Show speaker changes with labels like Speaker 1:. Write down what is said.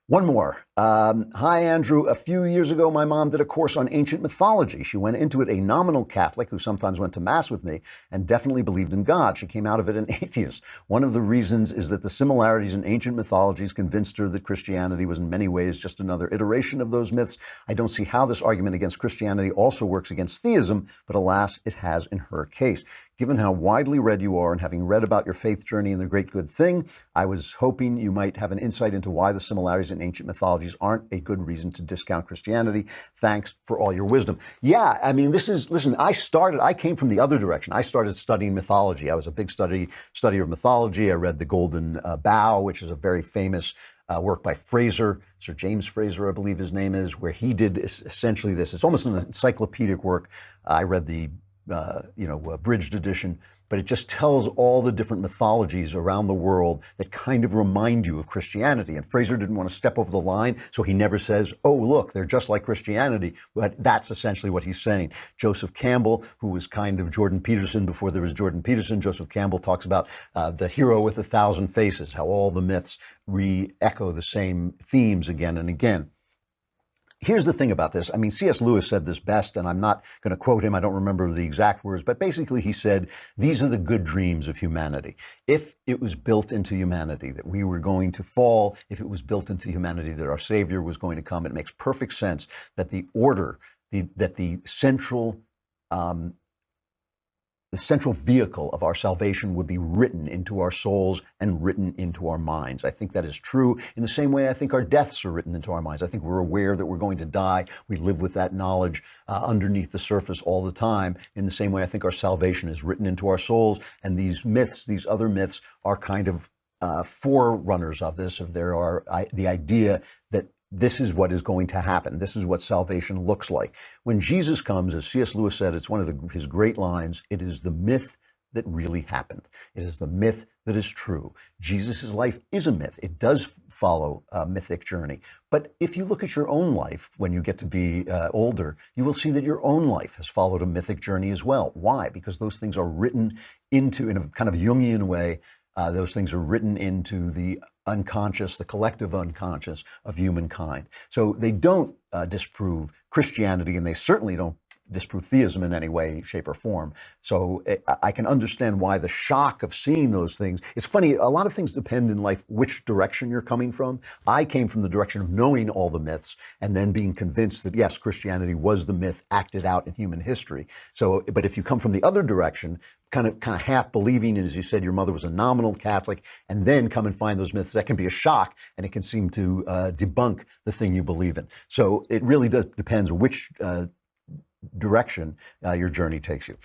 Speaker 1: One more. Hi, Andrew. A few years ago, my mom did a course on ancient mythology. She went into it a nominal Catholic who sometimes went to Mass with me and definitely believed in God. She came out of it an atheist. One of the reasons is that the similarities in ancient mythologies convinced her that Christianity was in many ways just another iteration of those myths. I don't see how this argument against Christianity also works against theism, but alas, it has in her case. Given how widely read you are and having read about your faith journey and the great good thing, I was hoping you might have an insight into why the similarities in ancient mythologies aren't a good reason to discount Christianity. Thanks for all your wisdom. Yeah, I mean, listen, I came from the other direction. I started studying mythology. I was a big studier of mythology. I read The Golden Bough, which is a very famous work by Fraser, Sir James Fraser, I believe his name is, where he did essentially this. It's almost an encyclopedic work. I read the abridged edition, but it just tells all the different mythologies around the world that kind of remind you of Christianity. And Fraser didn't want to step over the line, so he never says, oh, look, they're just like Christianity. But that's essentially what he's saying. Joseph Campbell, who was kind of Jordan Peterson before there was Jordan Peterson, Joseph Campbell talks about the hero with 1,000 faces, how all the myths re-echo the same themes again and again. Here's the thing about this. I mean, C.S. Lewis said this best, and I'm not going to quote him. I don't remember the exact words, but basically he said, these are the good dreams of humanity. If it was built into humanity that we were going to fall, if it was built into humanity that our Savior was going to come, it makes perfect sense that the order, that the central vehicle of our salvation would be written into our souls and written into our minds. I think that is true in the same way I think our deaths are written into our minds. I think we're aware that we're going to die. We live with that knowledge underneath the surface all the time. In the same way, I think our salvation is written into our souls. And these myths, these other myths, are kind of forerunners of this. The idea that this is what is going to happen. This is what salvation looks like. When Jesus comes, as C.S. Lewis said, it's one of his great lines, it is the myth that really happened. It is the myth that is true. Jesus' life is a myth. It does follow a mythic journey. But if you look at your own life when you get to be older, you will see that your own life has followed a mythic journey as well. Why? Because those things are written into, in a kind of Jungian way, those things are written into the unconscious, the collective unconscious of humankind. So they don't disprove Christianity, and they certainly don't disprove theism in any way, shape, or form. So I can understand why the shock of seeing those things. It's funny, a lot of things depend in life which direction you're coming from. I came from the direction of knowing all the myths and then being convinced that, yes, Christianity was the myth acted out in human history. So, but if you come from the other direction, kind of half believing, as you said, your mother was a nominal Catholic, and then come and find those myths, that can be a shock, and it can seem to debunk the thing you believe in. So it really depends which direction your journey takes you.